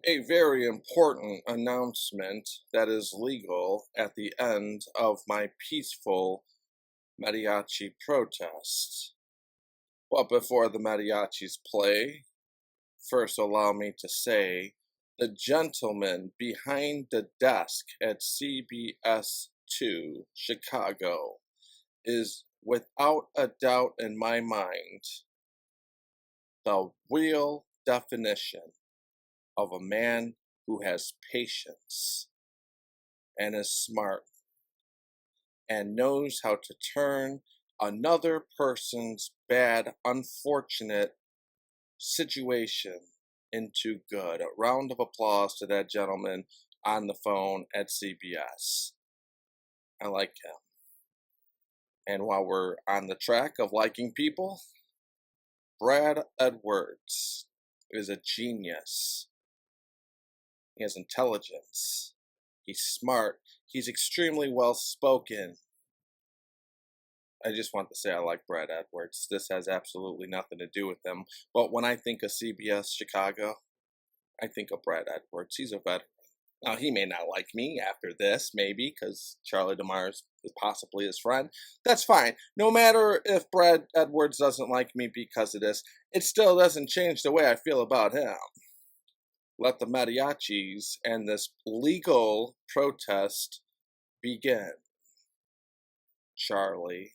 A very important announcement that is legal at the end of my peaceful mariachi protest. But before the mariachis play, first allow me to say the gentleman behind the desk at CBS 2 Chicago is without a doubt in my mind the real definition of a man who has patience and is smart and knows how to turn another person's bad, unfortunate situation into good. A round of applause to that gentleman on the phone at CBS. I like him. And while we're on the track of liking people, Brad Edwards is a genius. He has intelligence. He's smart. He's extremely well spoken. I just want to say I like Brad Edwards. This has absolutely nothing to do with him. But when I think of CBS Chicago, I think of Brad Edwards. He's a veteran. Now, he may not like me after this, maybe, because Charlie DeMars is possibly his friend. That's fine. No matter if Brad Edwards doesn't like me because of this, it still doesn't change the way I feel about him. Let the mariachis and this legal protest begin. Charlie.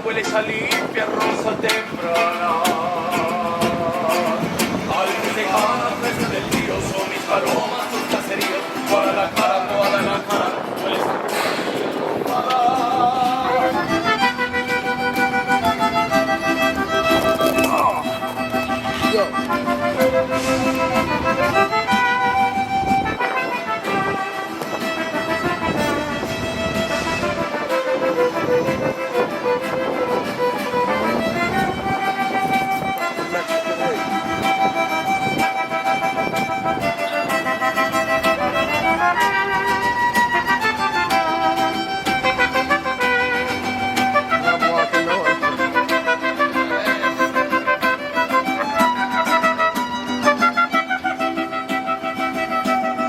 Huele esa limpia rosa temprana. Al dejar desde del río son mis palomas, sus caseríos. Toda la cara, toda la cara. Huele esa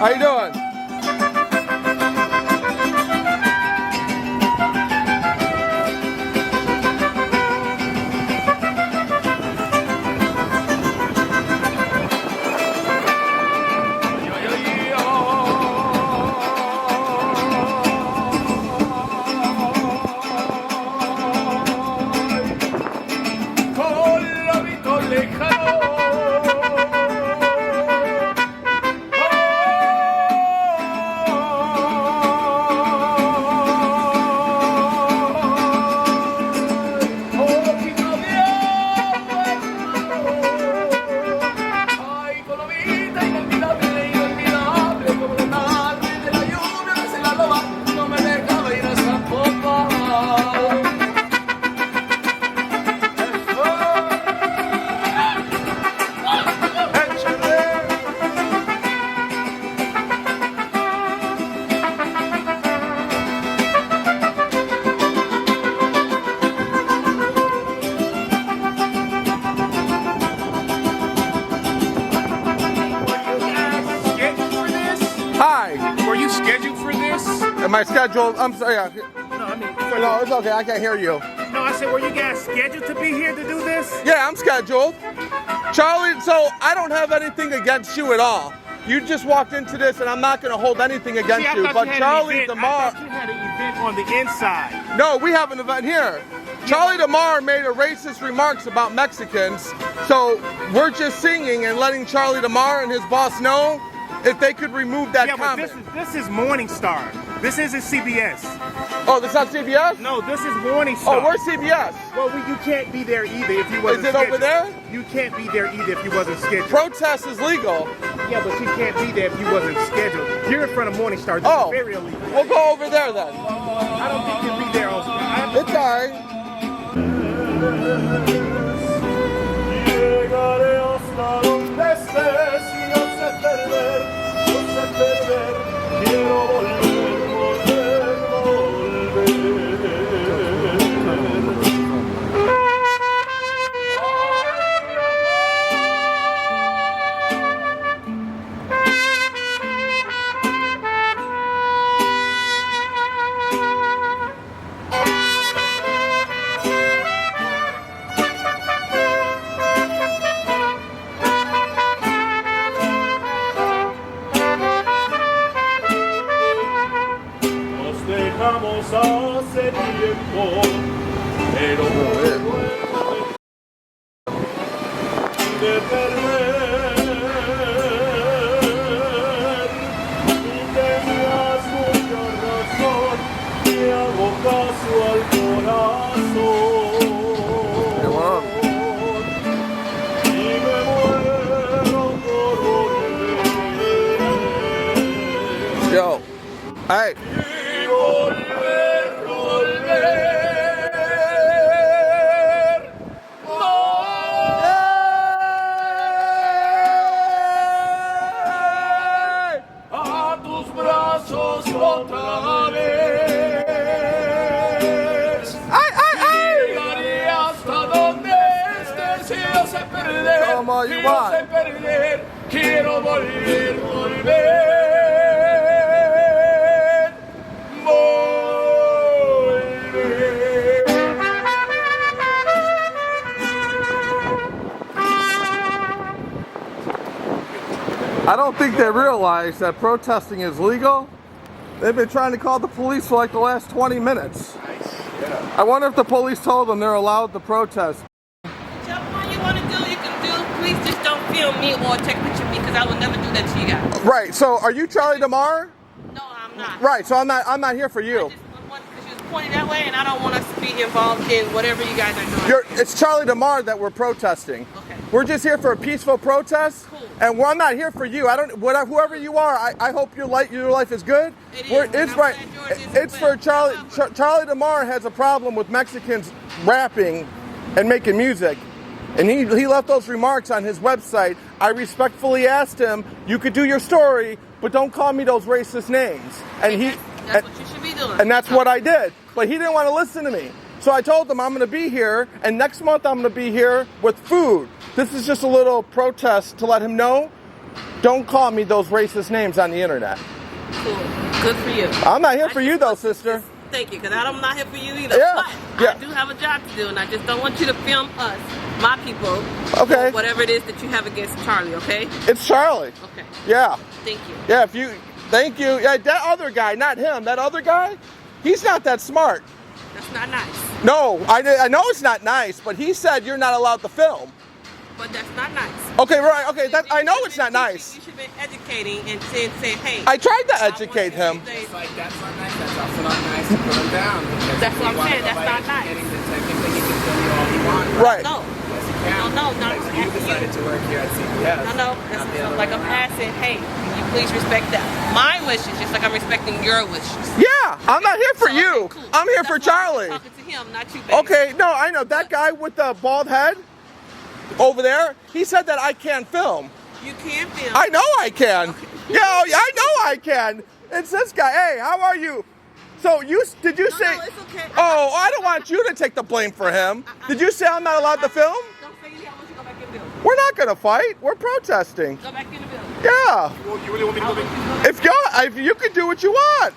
How you doing? scheduled for this? Am I scheduled? I'm sorry. Yeah. No, I mean, No, it's okay. I can't hear you. No, I said, were you guys scheduled to be here to do this? Yeah, I'm scheduled. Charlie, so I don't have anything against you at all. You just walked into this, and I'm not going to hold anything against you. But Charlie DeMar, I thought you had an event on the inside. No, we have an event here. Charlie DeMar made a racist remarks about Mexicans, so we're just singing and letting Charlie DeMar and his boss know if they could remove that comment. But this is Morning Star. This isn't CBS. Oh, this is not CBS? No, this is Morning Star. Oh, where's CBS? Well, you can't be there either if you wasn't scheduled. Is it over there? You can't be there either if you wasn't scheduled. Protest is legal. Yeah, but you can't be there if you wasn't scheduled. You're in front of Morning Star. This is very illegal. We'll go over there then. I don't think you'll be there. It's all right. Llegaré hasta donde estés y no sé perder, quiero volver, volver, dejamos hace tiempo, pero no de perder. Tú tenías mucha razón, y hago caso al corazón. Y me muero por volver. Yo, hey. Volver, volver, a tus brazos otra vez. Llegaré hasta donde estés y yo sé perder, quiero volver, volver. I don't think they realize that protesting is legal. They've been trying to call the police for like the last 20 minutes. I wonder if the police told them they're allowed to protest. What you want to do, you can do. Please just don't film me or take a picture of me because I will never do that to you guys. Right, so are you Charlie DeMar? No, I'm not. Right, so I'm not here for you. I just want because you was pointing that way and I don't want us to be involved in whatever you guys are doing. It's Charlie DeMar that we're protesting. Okay. We're just here for a peaceful protest. Cool. And I'm not here for you. Whoever you are, I hope your life is good. It's right. It's for Charlie. Charlie DeMar has a problem with Mexicans rapping and making music, and he left those remarks on his website. I respectfully asked him, you could do your story, but don't call me those racist names. And that's what you should be doing. And that's what I did. But he didn't want to listen to me. So I told him I'm going to be here, and next month I'm going to be here with food. This is just a little protest to let him know, don't call me those racist names on the internet. Cool. Good for you. I'm not here for you though, sister. Thank you, because I'm not here for you either. Yeah. But I do have a job to do, and I just don't want you to film us, my people, okay, or whatever it is that you have against Charlie, okay? It's Charlie. Okay. Yeah. Thank you. Yeah, thank you. Yeah, that other guy, not him. That other guy, he's not that smart. That's not nice. No, I know it's not nice, but he said you're not allowed to film. But that's not nice. Okay, right. Okay, I know it's not nice. You should have been educating and say, hey. I tried to educate him. It's like, that's not nice. That's also not nice to put him down. That's what I'm saying. That's not nice. Technically, he can film you all he wants. Right. No. Yes, he can. No, not like, you decided to work here at CBS. No. That's like I'm asking, hey, can you please respect that? My wishes, just like I'm respecting your wishes. Yeah, I'm not here for you. Okay, cool. I'm here for Charlie. I'm talking to him, not you, baby. Okay, no, I know. That guy with the bald head over there, he said that I can't film. You can film. I know I can. Okay. Yeah, I know I can. It's this guy. Hey, how are you? So did you say? No, it's okay. Oh, I don't want you to take the blame for him. Did you say I'm not allowed to film? Don't say you. I want you to go back in the building. We're not gonna fight. We're protesting. Go back in the building. Yeah. You really want me to go back? If you could do what you want.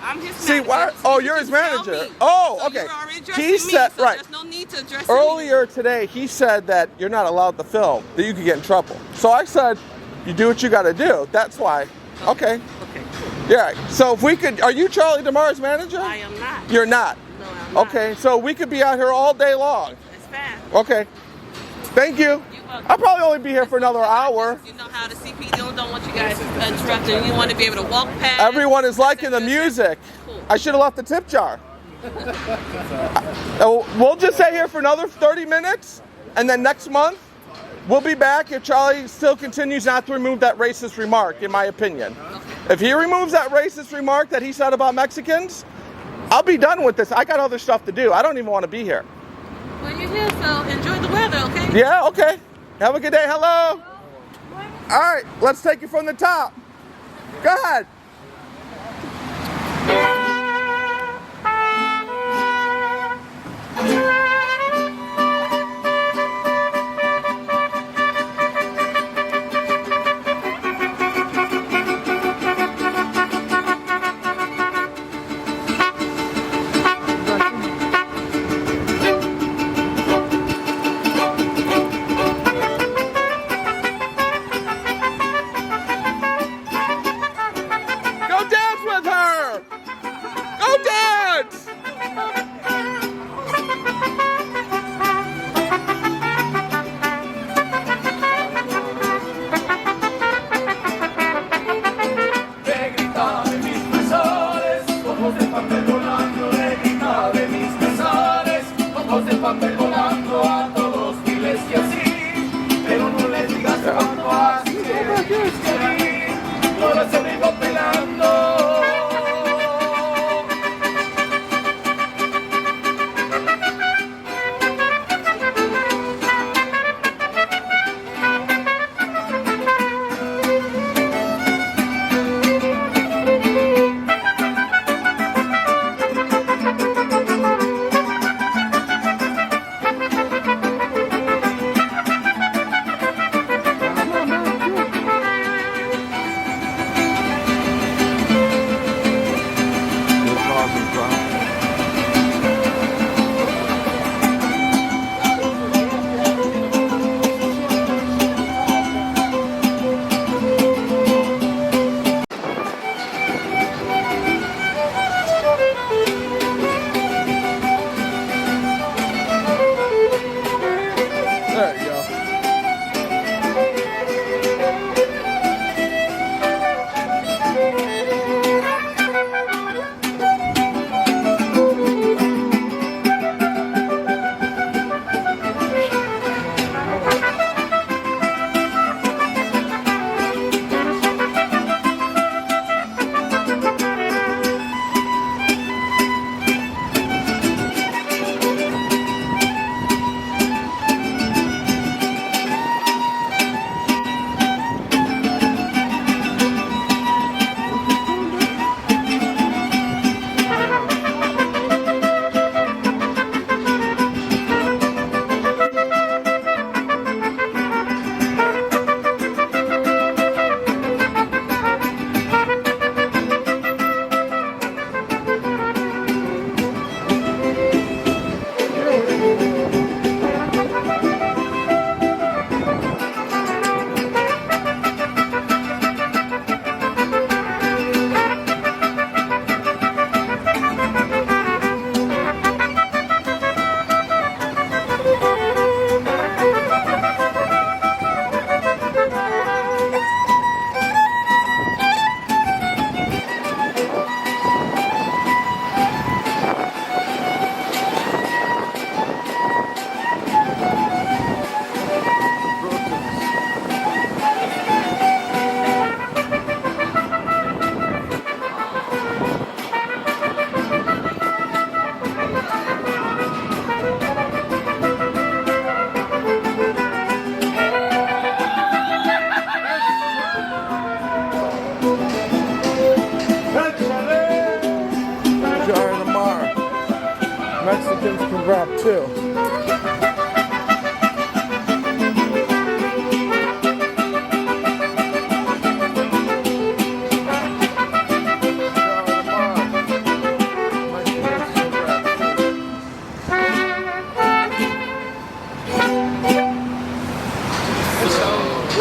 I'm his See, manager. why? So Oh, you you're can his just tell manager. me. Oh, So okay. You're already addressing He me, said, so right. There's no need to address Earlier today, he said that you're not allowed to film, that you could get in trouble. So I said, you do what you got to do. That's why. Okay. Okay, cool. Yeah. So if we could, are you Charlie DeMar's manager? I am not. You're not. No, I'm not. Okay. So we could be out here all day long. It's fine. Okay. Thank you. You're welcome. I'll probably only be here for another hour. You know how the CP don't want you guys interrupting. You want to be able to walk past. Everyone is liking the music. Cool. I should have left the tip jar. We'll just stay here for another 30 minutes, and then next month we'll be back if Charlie still continues not to remove that racist remark, in my opinion. If he removes that racist remark that he said about Mexicans, I'll be done with this. I got other stuff to do. I don't even want to be here. Well, you're here, so enjoy the weather, okay? Yeah, okay. Have a good day. Hello. All right, let's take it from the top. Go ahead.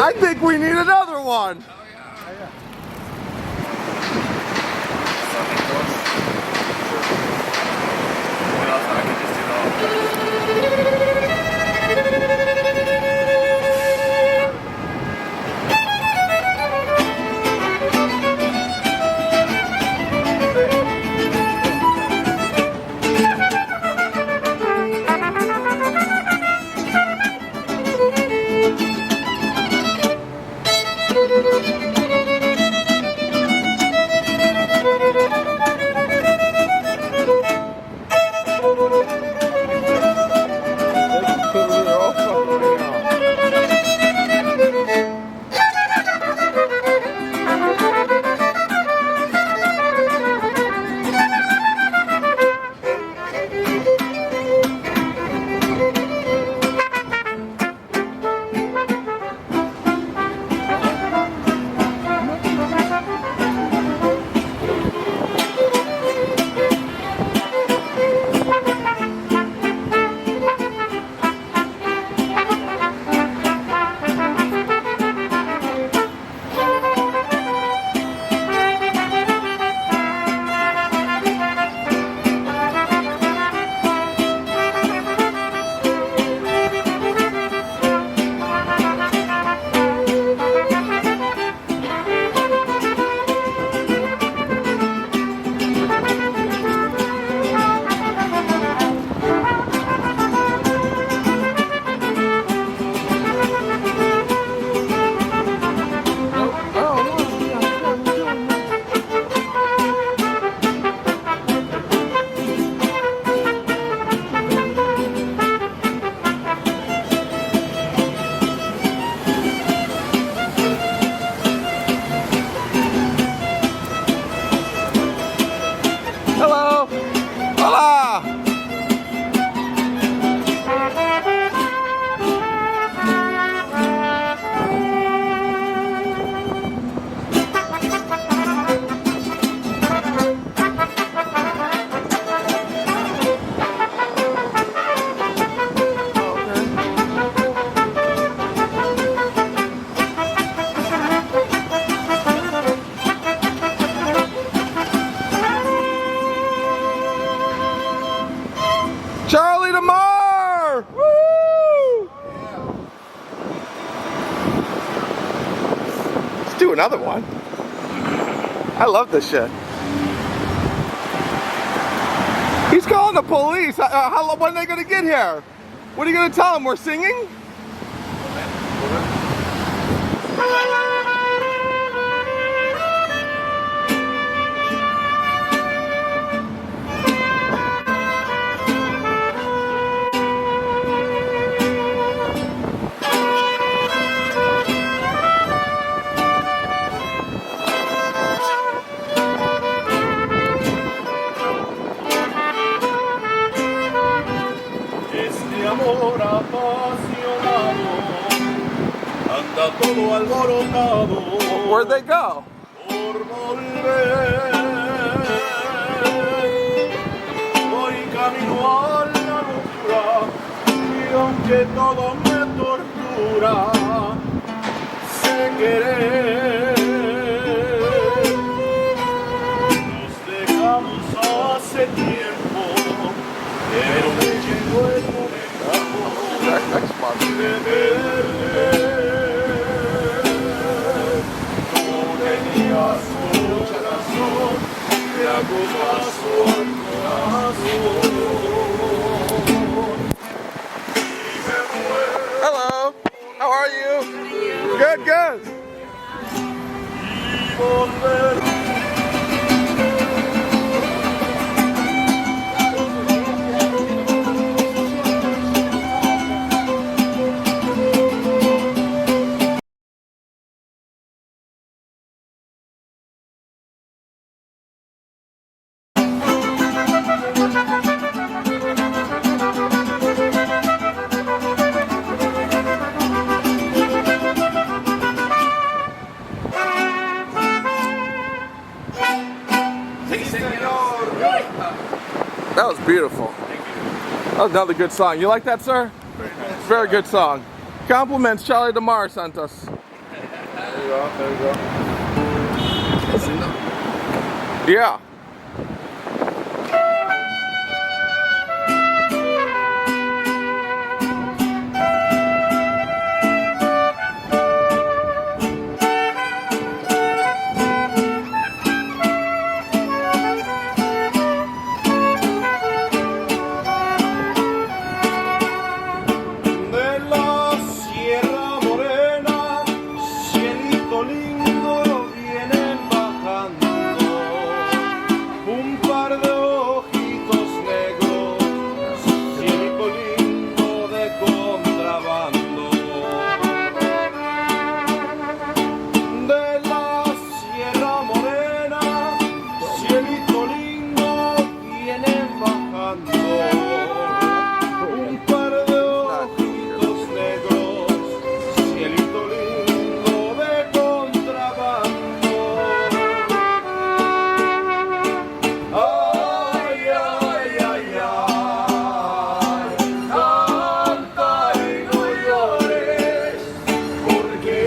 I think we need another one. Charlie DeMar! Woo! Let's do another one. I love this shit. He's calling the police. When are they gonna get here? What are you gonna tell them? We're singing? Amor apasionado anda todo alborotado. Where'd they go? Por volver voy camino a la locura y aunque todo me tortura sé querer. Nos dejamos hace tiempo pero me llegó el momento Next month. de verte. No tenías mucha razón, te hago caso al corazón. Y me muero. Hello. How are you? Good, good. Y volver. That was beautiful. That was another good song. You like that, sir? Very good song. Compliments Charlie DeMar sent us. go. There you go. Yeah. De la Sierra Morena, cielito lindo, vienen bajando un par de ojitos negros, cielito lindo de contrabando. De la Sierra Morena, cielito lindo, vienen bajando un par de ojitos negros, cielito lindo de contrabando. Ay, ay, ay, ay, canta y no llores, porque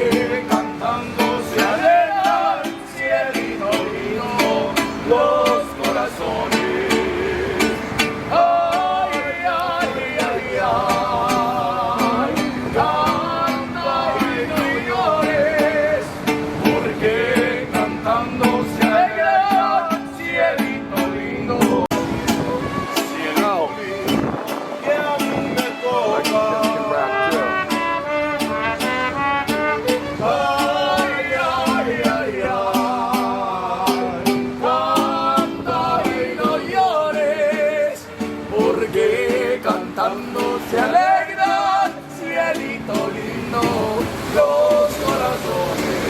cantando se alegra el cielito lindo los corazones. Ay, ay, ay, ay, canta y no llores, porque cantando se alegra el cielito lindo. Cielito lindo que a mí me toca. Ay, ay, ay, ay, canta y no llores, porque cantando se alegra, cielito lindo, los corazones.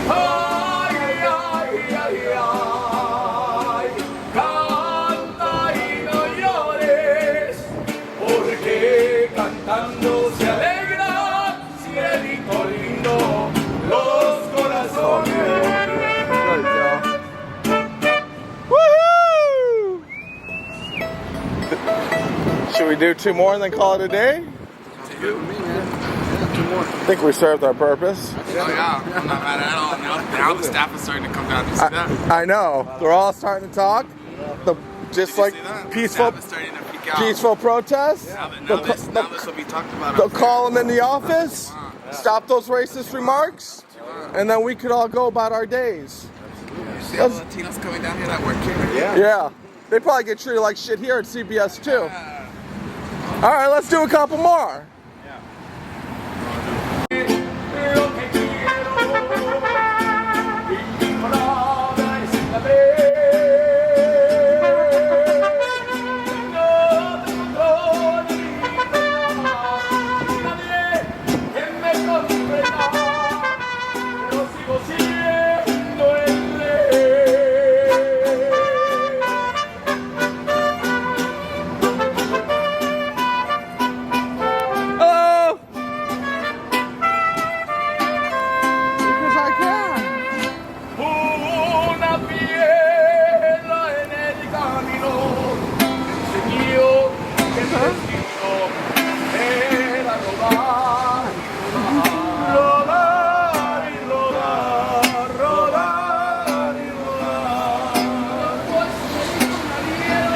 Ay, ay, ay, ay, canta y no llores, porque cantando se alegra, cielito lindo, los corazones. Woohoo! Should we do 2 more and then call it a day? I think we served our purpose. Oh yeah, I'm not mad at all. Now the staff is starting to come down. You see that? I know. They're all starting to talk. Just like See that? peaceful, The staff is starting to freak out. peaceful protests. Now this will be talked about. They'll call them in the office, stop those racist remarks, and then we could all go about our days. You see all the Latinos coming down here that work here? Yeah. They probably get treated like shit here at CBS too. All right, let's do a couple more. Lo que quiero y mi palabra es la ley. No tengo nadie que me comprenda, pero sigo siendo el rey. Hello. Because I can. Una piedra en el camino enseñó que el destino era rodar y rodar, rodar y rodar, rodar y rodar.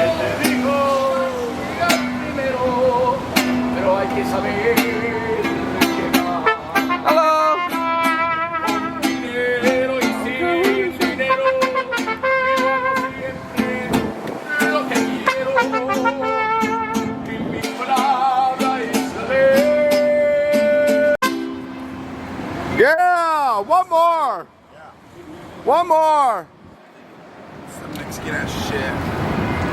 Él te dijo llegar primero, pero hay que saber llegar. Hello. Con dinero y sin dinero, yo hago siempre lo que quiero. Y mi palabra es la ley. Yeah, one more. One more. Some Mexican ass shit.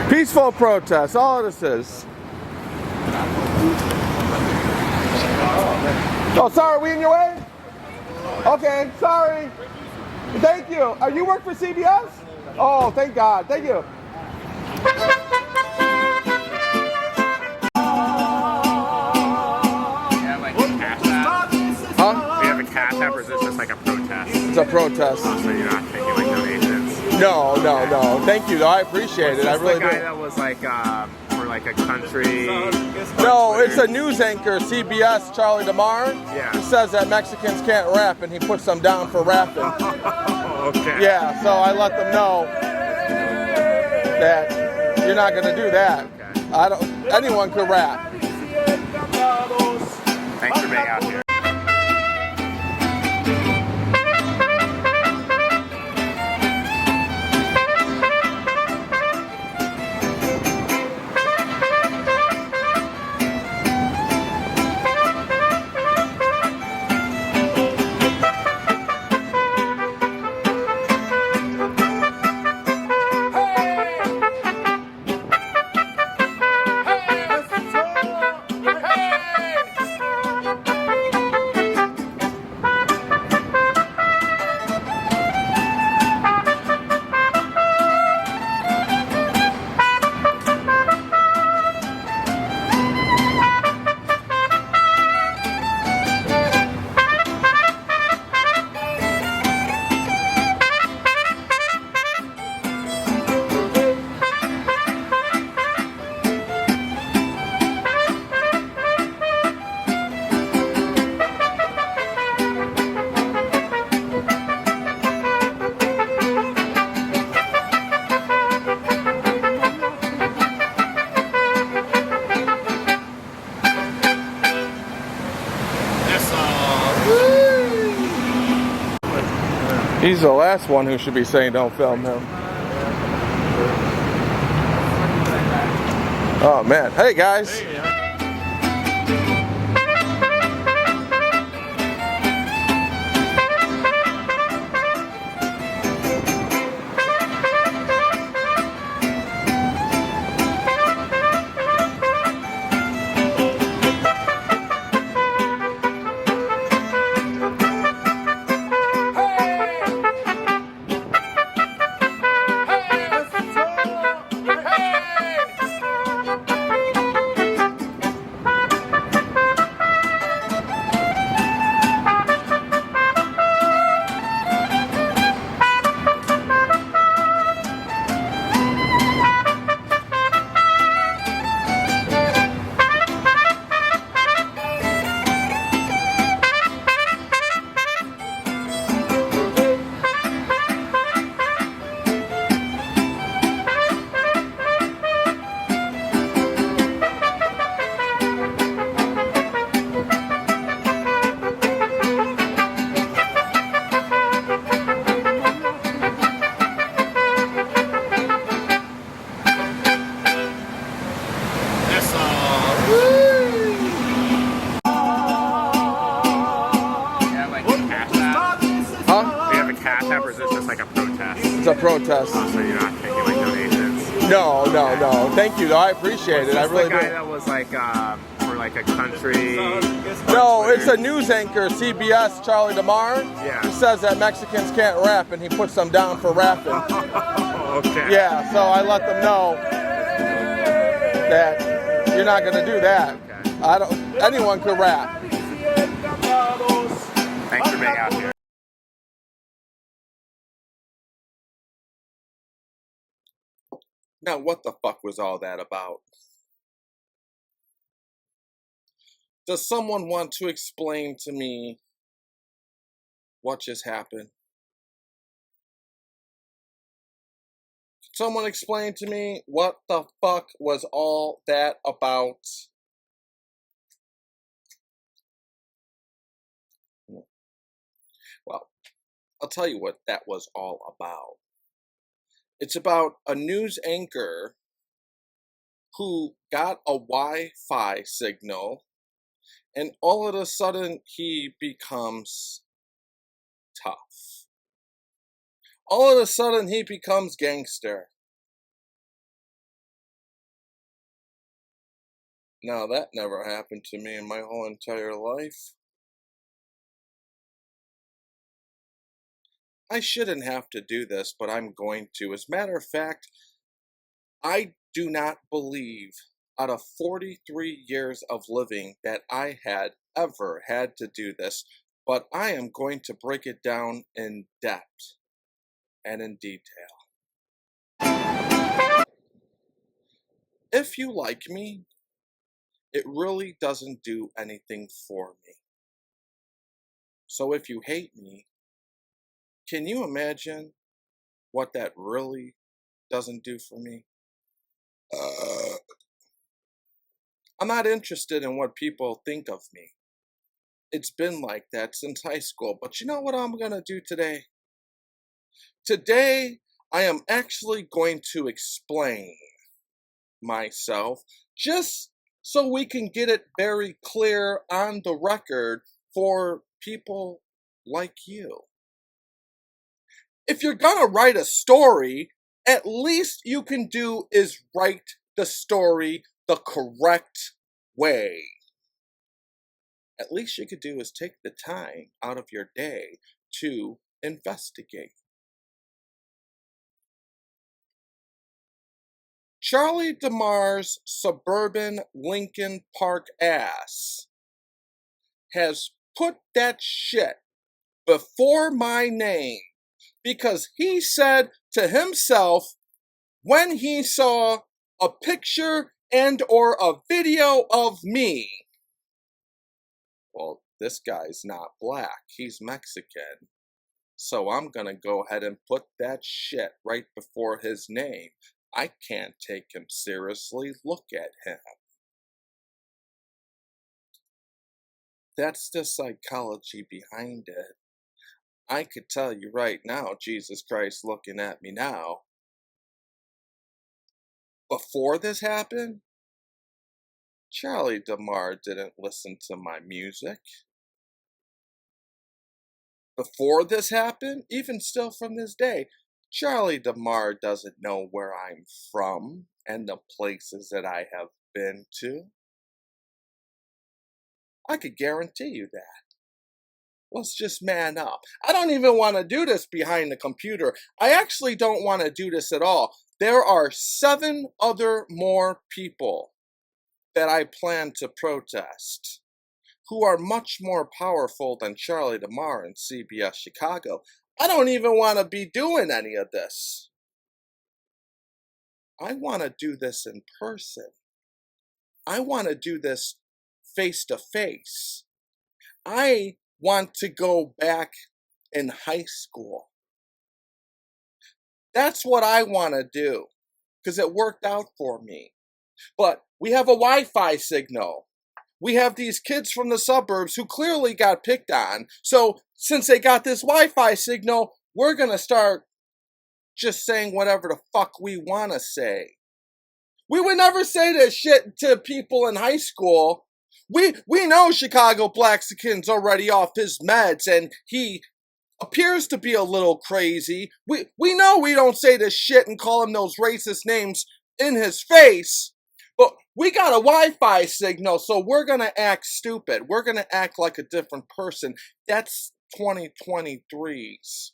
Peaceful protest, all this is. Oh, sorry, are we in your way? Okay, sorry. Thank you. You work for CBS? Oh, thank God. Thank you. Huh? We have a cash app, or is this just like a protest? It's a protest. So you're not taking like donations? No. Thank you, though. I appreciate it. I Is this really the guy do. that was like for like a country. No, it's a news anchor, CBS, Charlie DeMar. Yeah. He says that Mexicans can't rap, and he puts them down for rapping. Okay. Yeah, so I let them know that you're not going to do that. Okay. Anyone could rap. Thanks for being out here. He's the last one who should be saying don't film him. Oh man. Hey guys. It's a protest. Oh, so you're not taking like donations? No. Thank you though. I appreciate it. I really do. The guy that was like for like a country. No, it's a news anchor, CBS, Charlie DeMar. Yeah. He says that Mexicans can't rap, and he puts them down for rapping. Okay. Yeah, so I let them know that you're not going to do that. Okay. Anyone could rap. Thanks for being out here. Now, what the fuck was all that about? Does someone want to explain to me what just happened? Someone explain to me what the fuck was all that about? Well, I'll tell you what that was all about. It's about a news anchor who got a Wi-Fi signal, and all of a sudden he becomes tough. All of a sudden he becomes gangster. Now that never happened to me in my whole entire life. I shouldn't have to do this, but I'm going to. As a matter of fact, I do not believe out of 43 years of living that I had ever had to do this, but I am going to break it down in depth and in detail. if you like me, it really doesn't do anything for me. So if you hate me, can you imagine what that really doesn't do for me? I'm not interested in what people think of me. It's been like that since high school. But you know what I'm going to do today? Today, I am actually going to explain myself just so we can get it very clear on the record for people like you. If you're going to write a story, at least you can do is write the story the correct way. At least you could do is take the time out of your day to investigate. Charlie DeMar's suburban Lincoln Park ass has put that shit before my name because he said to himself when he saw a picture and or a video of me, well, this guy's not black, he's Mexican. So I'm gonna go ahead and put that shit right before his name. I can't take him seriously. Look at him. That's the psychology behind it. I could tell you right now, Jesus Christ looking at me now. Before this happened, Charlie DeMar didn't listen to my music. Before this happened, even still from this day, Charlie DeMar doesn't know where I'm from and the places that I have been to. I could guarantee you that. Let's just man up. I don't even want to do this behind the computer. I actually don't want to do this at all. There are 7 other more people that I plan to protest who are much more powerful than Charlie DeMar and CBS Chicago. I don't even want to be doing any of this. I want to do this in person. I want to do this face to face. I want to go back in high school. That's what I want to do because it worked out for me. But we have a Wi-Fi signal. We have these kids from the suburbs who clearly got picked on. So since they got this Wi-Fi signal, we're going to start just saying whatever the fuck we want to say. We would never say this shit to people in high school. We know Chicago Blaxican's already off his meds and he appears to be a little crazy. We know we don't say this shit and call him those racist names in his face. But we got a Wi-Fi signal, so we're going to act stupid. We're going to act like a different person. That's 2023's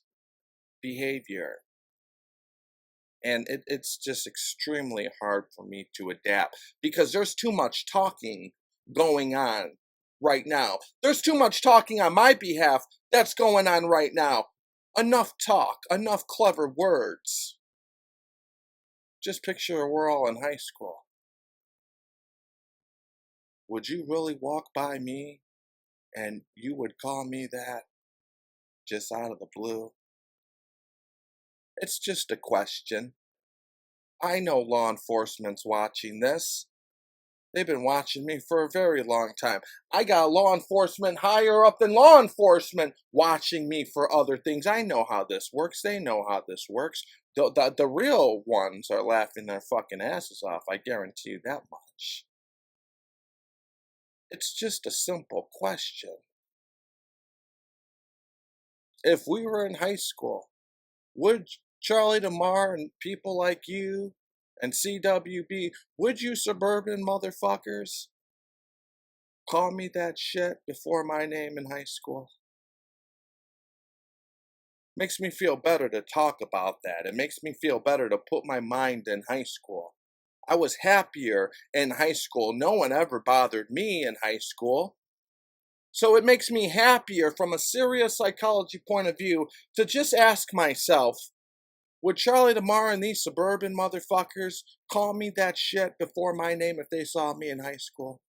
behavior. And it's just extremely hard for me to adapt because there's too much talking going on right now. There's too much talking on my behalf that's going on right now. Enough talk, enough clever words. Just picture we're all in high school. Would you really walk by me and you would call me that just out of the blue? It's just a question. I know law enforcement's watching this. They've been watching me for a very long time. I got law enforcement higher up than law enforcement watching me for other things. I know how this works. They know how this works. The real ones are laughing their fucking asses off. I guarantee you that much. It's just a simple question. If we were in high school, would Charlie DeMar and people like you and CWB, would you suburban motherfuckers call me that shit before my name in high school? Makes me feel better to talk about that. It makes me feel better to put my mind in high school. I was happier in high school. No one ever bothered me in high school. So it makes me happier from a serious psychology point of view to just ask myself, Would Charlie tomorrow and these suburban motherfuckers call me that shit before my name if they saw me in high school?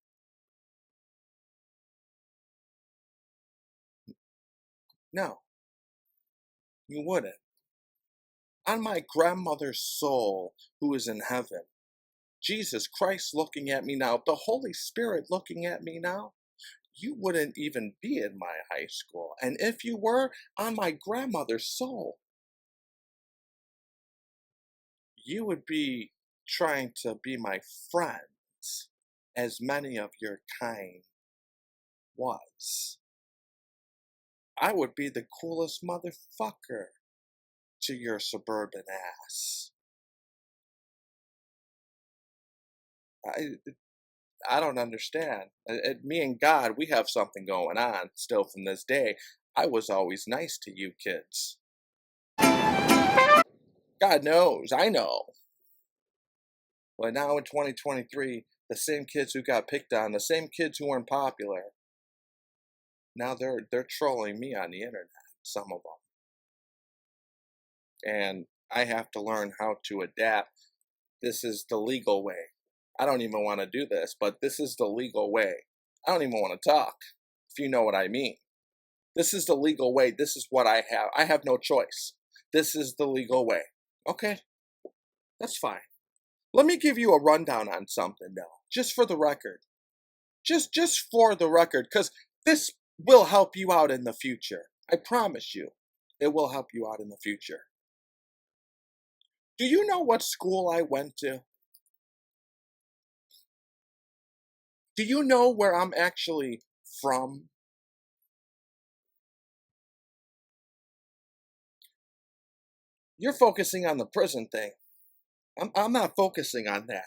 No, you wouldn't. On my grandmother's soul who is in heaven, Jesus Christ looking at me now, the Holy Spirit looking at me now, you wouldn't even be in my high school. And if you were, on my grandmother's soul, you would be trying to be my friends, as many of your kind was. I would be the coolest motherfucker to your suburban ass. I don't understand. Me and God, we have something going on still from this day. I was always nice to you kids. God knows, I know. But now in 2023, the same kids who got picked on, the same kids who weren't popular, now they're trolling me on the internet, some of them. And I have to learn how to adapt. This is the legal way. I don't even want to do this, but this is the legal way. I don't even want to talk, if you know what I mean. This is the legal way. This is what I have. I have no choice. This is the legal way. Okay, that's fine. Let me give you a rundown on something now, just for the record. Just for the record, because this will help you out in the future. I promise you, it will help you out in the future. Do you know what school I went to? Do you know where I'm actually from? You're focusing on the prison thing. I'm not focusing on that.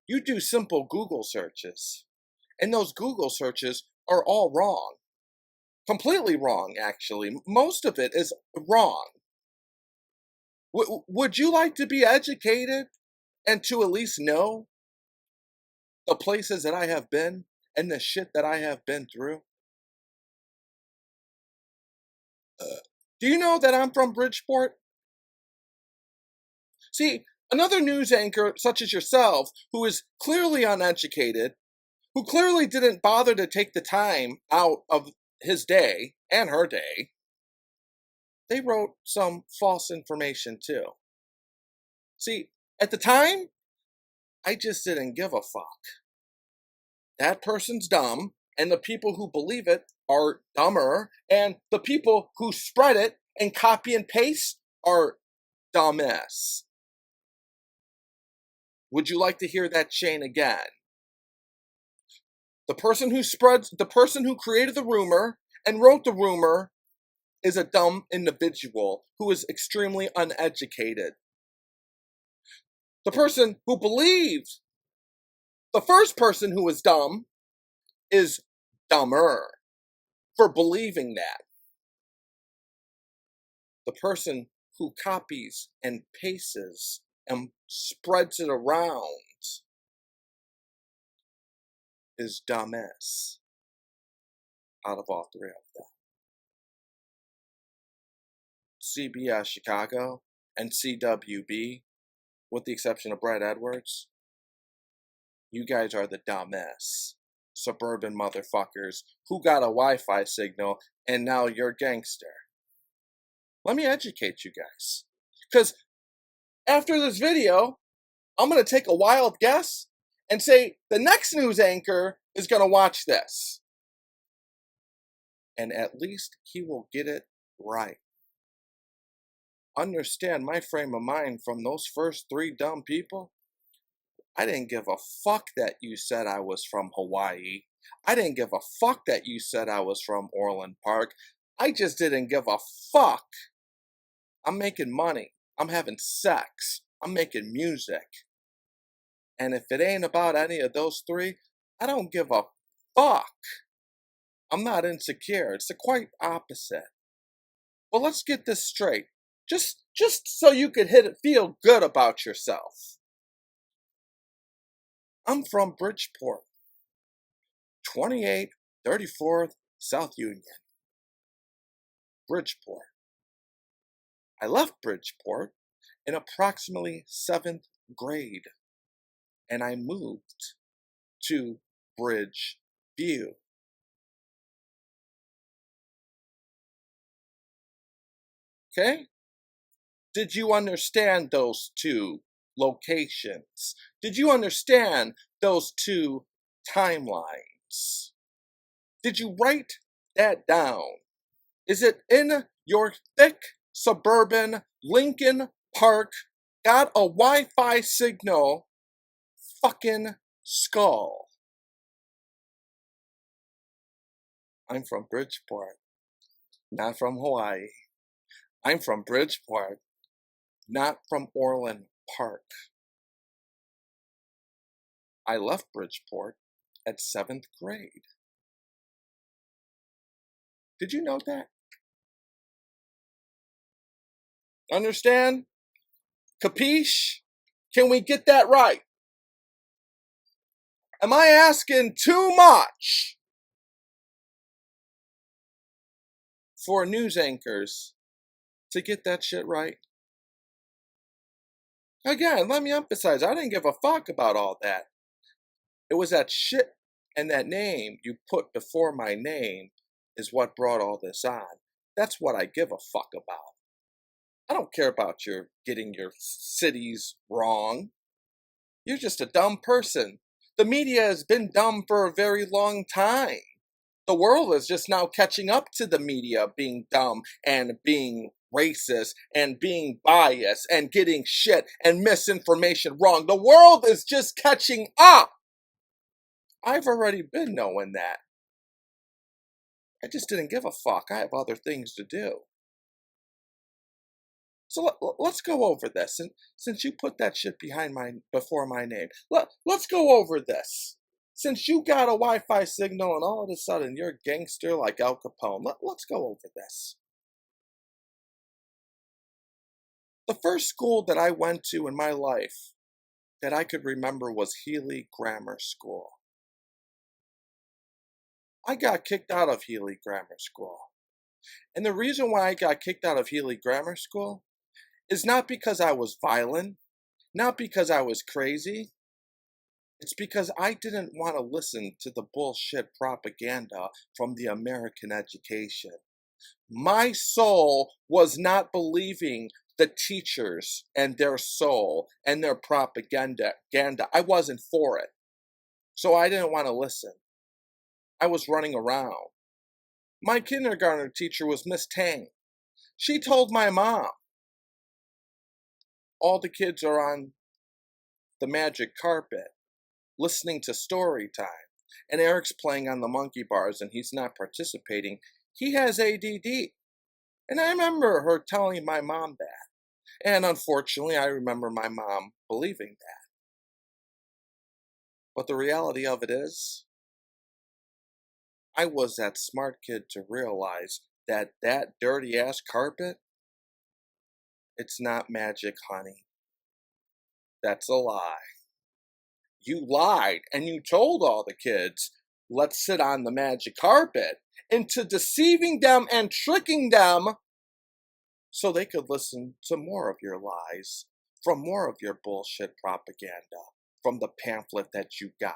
You do simple Google searches, and those Google searches are all wrong. Completely wrong, actually. Most of it is wrong. Would you like to be educated and to at least know the places that I have been and the shit that I have been through? Do you know that I'm from Bridgeport? See, another news anchor such as yourself, who is clearly uneducated, who clearly didn't bother to take the time out of his day and her day, they wrote some false information too. See, at the time, I just didn't give a fuck. That person's dumb, and the people who believe it are dumber, and the people who spread it and copy and paste are dumbass. Would you like to hear that chain again? The person who created the rumor and wrote the rumor is a dumb individual who is extremely uneducated. The person who believes the first person who is dumb is dumber for believing that. The person who copies and pastes and spreads it around is dumbass out of all three of them. CBS Chicago and CWB, with the exception of Brad Edwards, you guys are the dumbass suburban motherfuckers who got a Wi-Fi signal and now you're gangster. Let me educate you guys. Because after this video, I'm going to take a wild guess and say the next news anchor is going to watch this. And at least he will get it right. Understand my frame of mind from those first three dumb people. I didn't give a fuck that you said I was from Hawaii. I didn't give a fuck that you said I was from Orland Park. I just didn't give a fuck. I'm making money. I'm having sex. I'm making music. And if it ain't about any of those three, I don't give a fuck. I'm not insecure. It's the quite opposite. Well, let's get this straight. Just so you could feel good about yourself. I'm from Bridgeport, 2834th South Union. Bridgeport. I left Bridgeport in approximately 7th grade, and I moved to Bridgeview. Okay? Did you understand those two locations? Did you understand those two timelines? Did you write that down? Is it in your thick suburban Lincoln Park, got a Wi-Fi signal fucking skull? I'm from Bridgeport, not from Hawaii. I'm from Bridgeport, not from Orland Park. I left Bridgeport at 7th grade. Did you know that? Understand? Capiche? Can we get that right? Am I asking too much for news anchors to get that shit right? Again, let me emphasize, I didn't give a fuck about all that. It was that shit and that name you put before my name is what brought all this on. That's what I give a fuck about. I don't care about your getting your cities wrong. You're just a dumb person. The media has been dumb for a very long time. The world is just now catching up to the media being dumb and being racist and being biased and getting shit and misinformation wrong. The world is just catching up. I've already been knowing that. I just didn't give a fuck. I have other things to do. So let's go over this. And since you put that shit before my name, let's go over this. Since you got a Wi-Fi signal and all of a sudden you're a gangster like Al Capone, let's go over this. The first school that I went to in my life that I could remember was Healy Grammar School. I got kicked out of Healy Grammar School. And the reason why I got kicked out of Healy Grammar School is not because I was violent, not because I was crazy. It's because I didn't want to listen to the bullshit propaganda from the American education. My soul was not believing the teachers and their soul and their propaganda. I wasn't for it. So I didn't want to listen. I was running around. My kindergarten teacher was Miss Tang. She told my mom, all the kids are on the magic carpet, listening to story time, and Eric's playing on the monkey bars and he's not participating. He has ADD. And I remember her telling my mom that. And unfortunately, I remember my mom believing that. But the reality of it is, I was that smart kid to realize that dirty ass carpet, it's not magic, honey. That's a lie. You lied and you told all the kids, let's sit on the magic carpet, into deceiving them and tricking them so they could listen to more of your lies, from more of your bullshit propaganda, from the pamphlet that you got,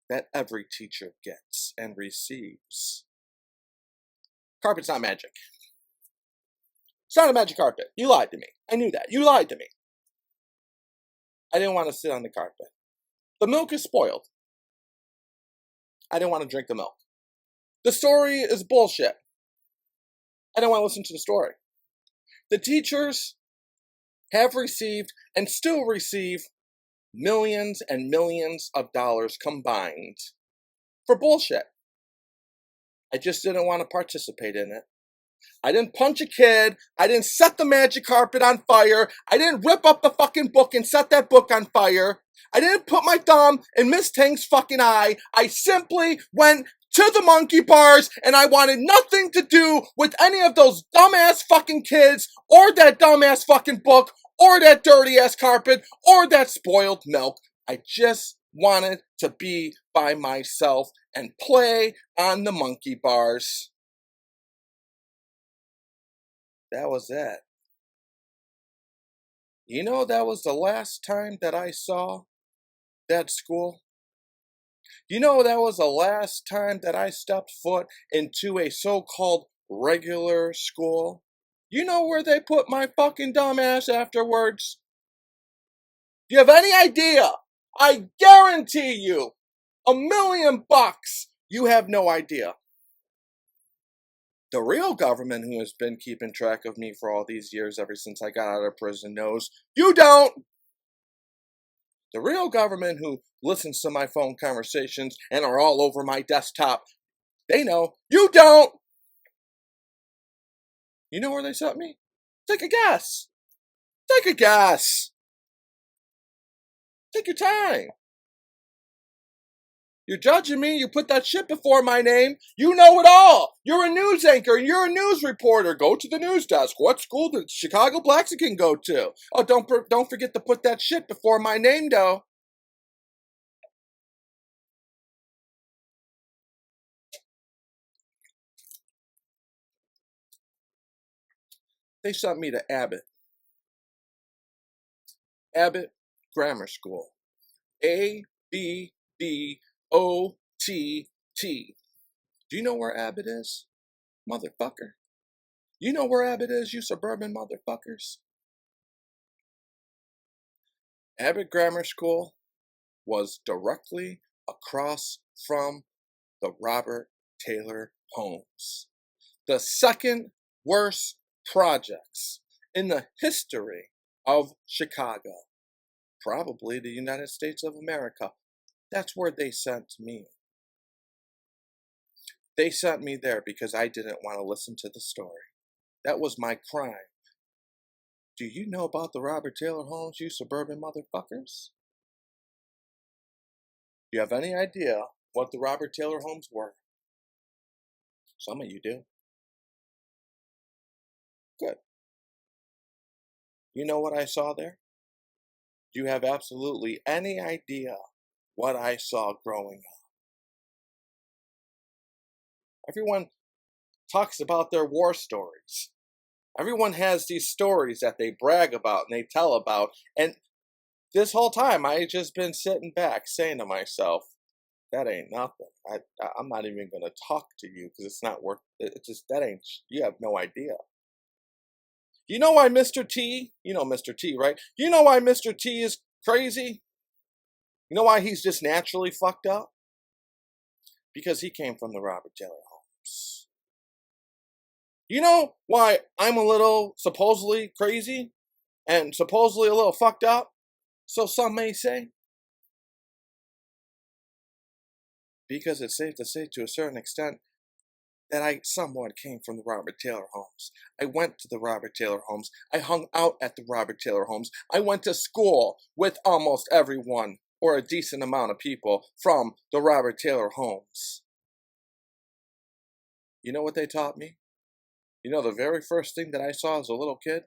that every teacher gets and receives. Carpet's not magic. It's not a magic carpet. You lied to me. I knew that. You lied to me. I didn't want to sit on the carpet. The milk is spoiled. I didn't want to drink the milk. The story is bullshit. I didn't want to listen to the story. The teachers have received and still receive millions and millions of dollars combined for bullshit. I just didn't want to participate in it. I didn't punch a kid. I didn't set the magic carpet on fire. I didn't rip up the fucking book and set that book on fire. I didn't put my thumb in Miss Tang's fucking eye. I simply went to the monkey bars and I wanted nothing to do with any of those dumbass fucking kids or that dumbass fucking book or that dirty ass carpet or that spoiled milk. I just wanted to be by myself and play on the monkey bars. That was it. You know, that was the last time that I saw that school. You know, that was the last time that I stepped foot into a so-called regular school. You know where they put my fucking dumb ass afterwards? Do you have any idea? I guarantee you, $1,000,000. You have no idea. The real government who has been keeping track of me for all these years ever since I got out of prison knows. You don't! The real government who listens to my phone conversations and are all over my desktop, they know. You don't! You know where they sent me? Take a guess. Take a guess. Take your time. You're judging me. You put that shit before my name. You know it all. You're a news anchor and you're a news reporter. Go to the news desk. What school did Chicago Blaxican go to? Oh, don't forget to put that shit before my name, though. They sent me to Abbott. Abbott Grammar School. ABBOTT. Do you know where Abbott is? Motherfucker. You know where Abbott is, you suburban motherfuckers? Abbott Grammar School was directly across from the Robert Taylor homes. The second worst projects in the history of Chicago. Probably the United States of America. That's where they sent me. They sent me there because I didn't want to listen to the story. That was my crime. Do you know about the Robert Taylor homes, you suburban motherfuckers? Do you have any idea what the Robert Taylor homes were? Some of you do. Good. You know what I saw there? Do you have absolutely any idea what I saw growing up? Everyone talks about their war stories. Everyone has these stories that they brag about and they tell about. And this whole time, I just been sitting back saying to myself, that ain't nothing. I'm not even going to talk to you because it's not worth it. It's just, that ain't, you have no idea. You know why Mr. T, you know Mr. T, right? You know why Mr. T is crazy? You know why he's just naturally fucked up? Because he came from the Robert Taylor homes. You know why I'm a little supposedly crazy and supposedly a little fucked up? So some may say. Because it's safe to say to a certain extent that I somewhat came from the Robert Taylor homes. I went to the Robert Taylor homes. I hung out at the Robert Taylor homes. I went to school with almost everyone or a decent amount of people from the Robert Taylor homes. You know what they taught me? You know the very first thing that I saw as a little kid?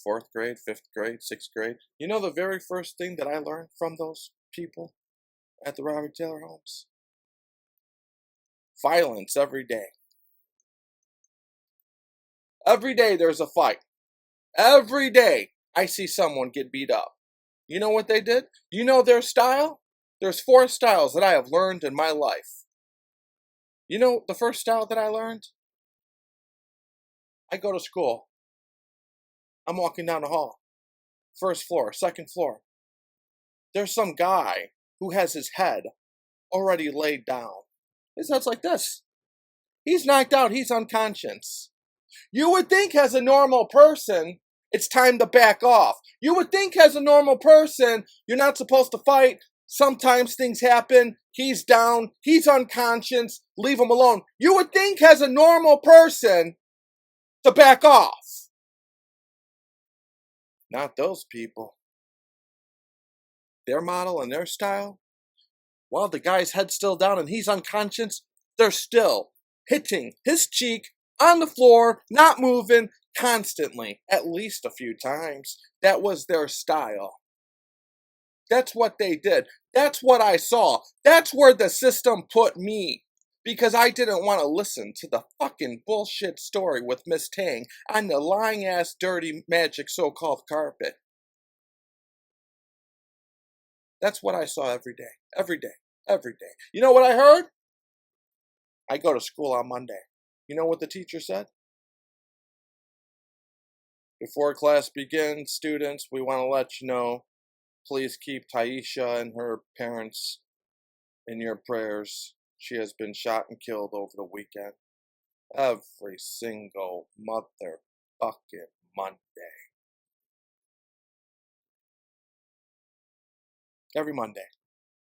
4th grade, 5th grade, 6th grade. You know the very first thing that I learned from those people at the Robert Taylor homes? Violence every day. Every day there's a fight. Every day I see someone get beat up. You know what they did? You know their style? There's 4 styles that I have learned in my life. You know the first style that I learned? I go to school. I'm walking down the hall. 1st floor, 2nd floor. There's some guy who has his head already laid down. His head's like this. He's knocked out. He's unconscious. You would think as a normal person, it's time to back off. You would think as a normal person, you're not supposed to fight. Sometimes things happen. He's down. He's unconscious. Leave him alone. You would think as a normal person to back off. Not those people. Their model and their style, while the guy's head's still down and he's unconscious, they're still hitting his cheek on the floor, not moving, constantly, at least a few times. That was their style. That's what they did. That's what I saw. That's where the system put me. Because I didn't want to listen to the fucking bullshit story with Miss Tang on the lying ass dirty magic so-called carpet. That's what I saw every day, every day, every day. You know what I heard? I go to school on Monday. You know what the teacher said? Before class begins, students, we want to let you know, please keep Taisha and her parents in your prayers. She has been shot and killed over the weekend. Every single motherfucking Monday. Every Monday.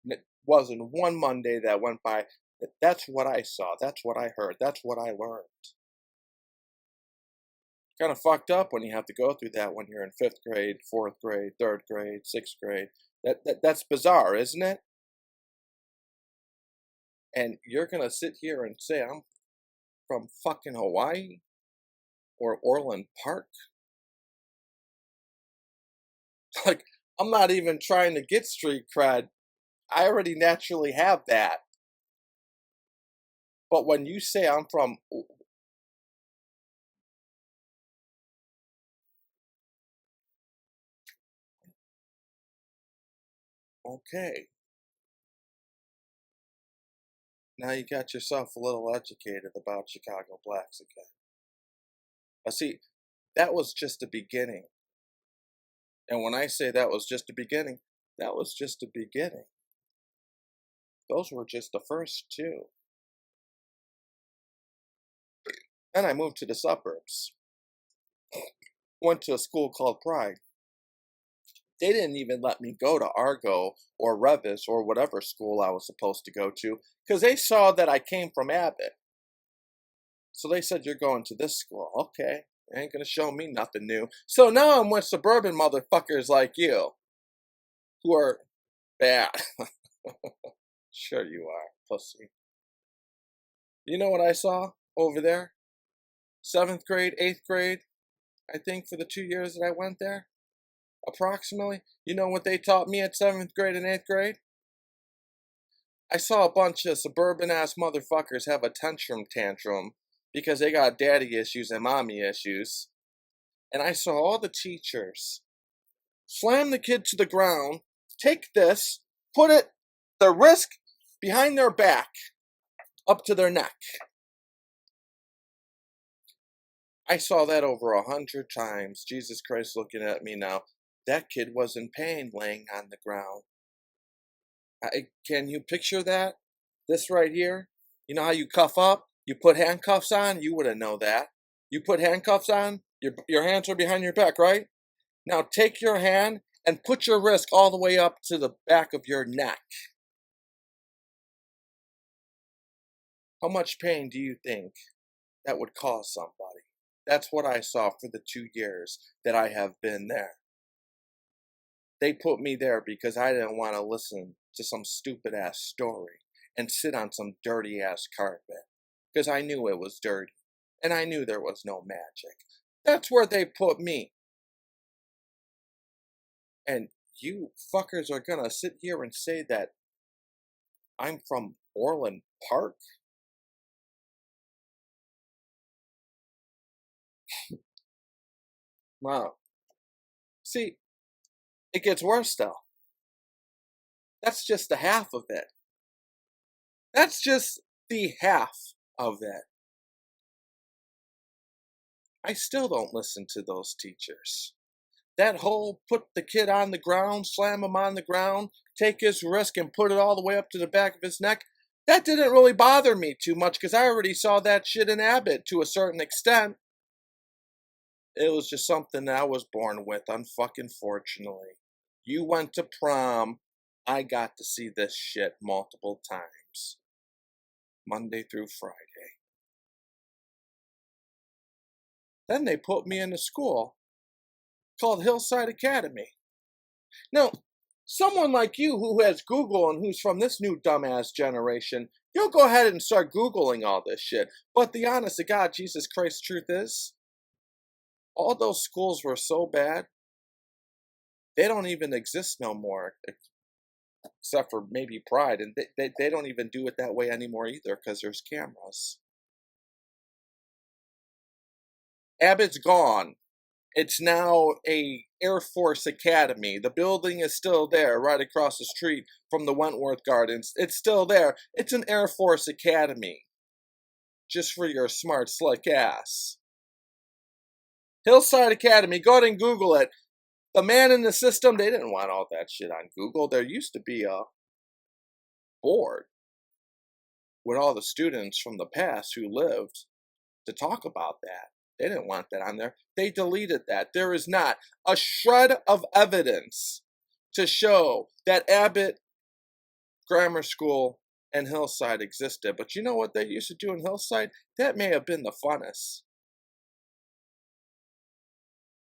And it wasn't one Monday that went by. That's what I saw. That's what I heard. That's what I learned. Kind of fucked up when you have to go through that when you're in 5th grade, 4th grade, 3rd grade, 6th grade. That's bizarre, isn't it? And you're going to sit here and say, I'm from fucking Hawaii or Orland Park? Like, I'm not even trying to get street cred. I already naturally have that. But when you say I'm from... Okay. Now you got yourself a little educated about Chicago Blaxican. Now see, that was just the beginning. And when I say that was just the beginning, that was just the beginning. Those were just the first 2. Then I moved to the suburbs. Went to a school called Pride. They didn't even let me go to Argo or Revis or whatever school I was supposed to go to because they saw that I came from Abbott. So they said, you're going to this school. Okay, they ain't going to show me nothing new. So now I'm with suburban motherfuckers like you who are bad. Sure you are, pussy. You know what I saw over there? 7th grade, 8th grade, I think for the 2 years that I went there. Approximately. You know what they taught me at 7th grade and 8th grade? I saw a bunch of suburban-ass motherfuckers have a tantrum because they got daddy issues and mommy issues. And I saw all the teachers slam the kid to the ground, take this, put it, the wrist behind their back, up to their neck. I saw that over 100 times. Jesus Christ looking at me now. That kid was in pain laying on the ground. Can you picture that? This right here? You know how you cuff up? You put handcuffs on? You wouldn't know that. You put handcuffs on? Your hands are behind your back, right? Now take your hand and put your wrist all the way up to the back of your neck. How much pain do you think that would cause somebody? That's what I saw for the 2 years that I have been there. They put me there because I didn't want to listen to some stupid-ass story and sit on some dirty-ass carpet. Because I knew it was dirty. And I knew there was no magic. That's where they put me. And you fuckers are gonna sit here and say that I'm from Orland Park? Wow. See, it gets worse though. That's just the half of it. That's just the half of it. I still don't listen to those teachers. That whole put the kid on the ground, slam him on the ground, take his wrist and put it all the way up to the back of his neck, that didn't really bother me too much because I already saw that shit in Abbott to a certain extent. It was just something that I was born with, unfucking fortunately. You went to prom, I got to see this shit multiple times. Monday through Friday. Then they put me in a school called Hillside Academy. Now, someone like you who has Google and who's from this new dumbass generation, you'll go ahead and start Googling all this shit. But the honest to God, Jesus Christ truth is, all those schools were so bad, they don't even exist no more. Except for maybe Pride. And they don't even do it that way anymore either because there's cameras. Abbott's gone. It's now a Air Force Academy. The building is still there, right across the street from the Wentworth Gardens. It's still there. It's an Air Force Academy. Just for your smart, slick ass. Hillside Academy, go ahead and Google it. The man in the system, they didn't want all that shit on Google. There used to be a board with all the students from the past who lived to talk about that. They didn't want that on there. They deleted that. There is not a shred of evidence to show that Abbott Grammar School and Hillside existed. But you know what they used to do in Hillside? That may have been the funnest.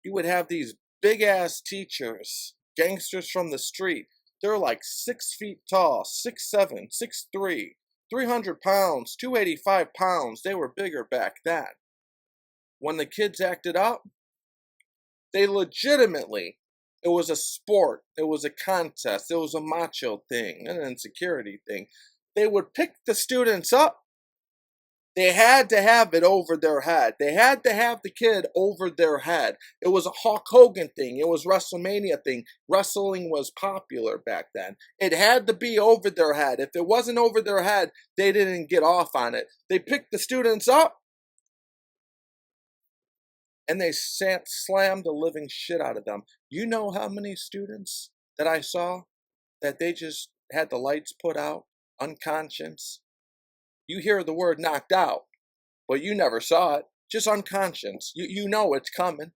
You would have these big-ass teachers, gangsters from the street. They're like 6 feet tall, 6'7", 6'3", 300 pounds, 285 pounds. They were bigger back then. When the kids acted up, they legitimately, it was a sport, it was a contest, it was a macho thing, an insecurity thing. They would pick the students up. They had to have it over their head. They had to have the kid over their head. It was a Hulk Hogan thing. It was WrestleMania thing. Wrestling was popular back then. It had to be over their head. If it wasn't over their head, they didn't get off on it. They picked the students up and they slammed the living shit out of them. You know how many students that I saw that they just had the lights put out, unconscious? You hear the word knocked out, but you never saw it. Just unconscious. You know it's coming.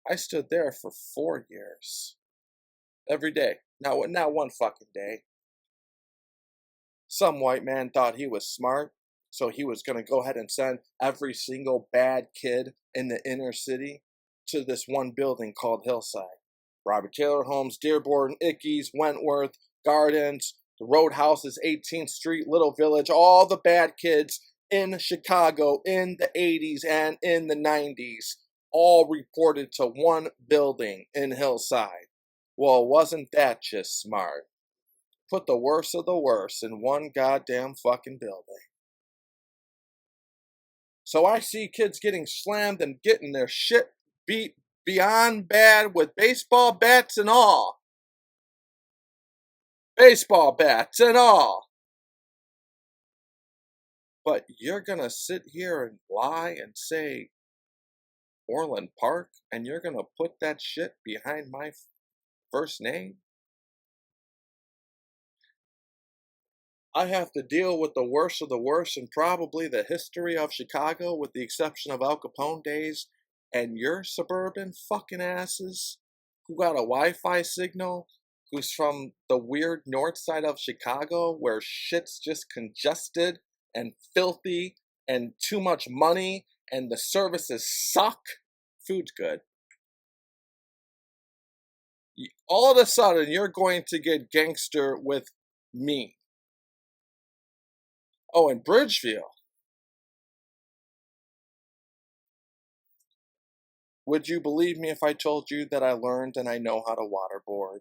I stood there for 4 years. Every day. Not one fucking day. Some white man thought he was smart, so he was going to go ahead and send every single bad kid in the inner city to this one building called Hillside. Robert Taylor Homes, Dearborn, Ickes, Wentworth, Gardens, the Roadhouses, 18th Street, Little Village, all the bad kids in Chicago in the 80s and in the 90s, all reported to one building in Hillside. Well, wasn't that just smart? Put the worst of the worst in one goddamn fucking building. So I see kids getting slammed and getting their shit beat beyond bad with baseball bats and all. Baseball bats and all. But you're going to sit here and lie and say Orland Park, and you're going to put that shit behind my first name? I have to deal with the worst of the worst in probably the history of Chicago, with the exception of Al Capone days, and your suburban fucking asses who got a Wi-Fi signal, who's from the weird north side of Chicago where shit's just congested and filthy and too much money and the services suck. Food's good. All of a sudden, you're going to get gangster with me. Oh, and Bridgeville. Would you believe me if I told you that I learned and I know how to waterboard?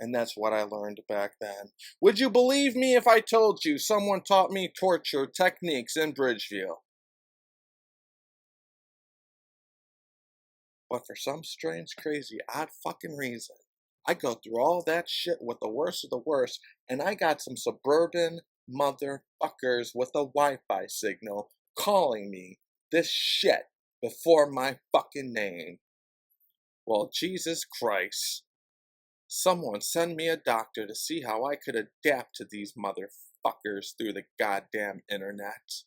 And that's what I learned back then. Would you believe me if I told you someone taught me torture techniques in Bridgeville? But for some strange, crazy, odd fucking reason, I go through all that shit with the worst of the worst, and I got some suburban motherfuckers with a Wi-Fi signal calling me this shit before my fucking name. Well, Jesus Christ. Someone send me a doctor to see how I could adapt to these motherfuckers through the goddamn internet.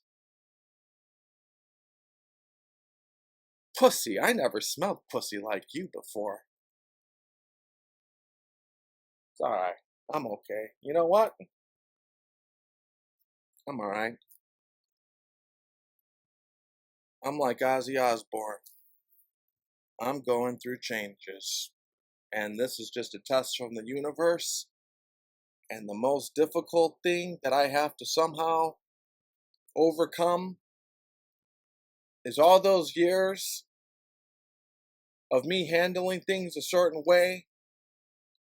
Pussy, I never smelled pussy like you before. It's alright, I'm okay. You know what? I'm alright. I'm like Ozzy Osbourne. I'm going through changes. And this is just a test from the universe. And the most difficult thing that I have to somehow overcome is all those years of me handling things a certain way.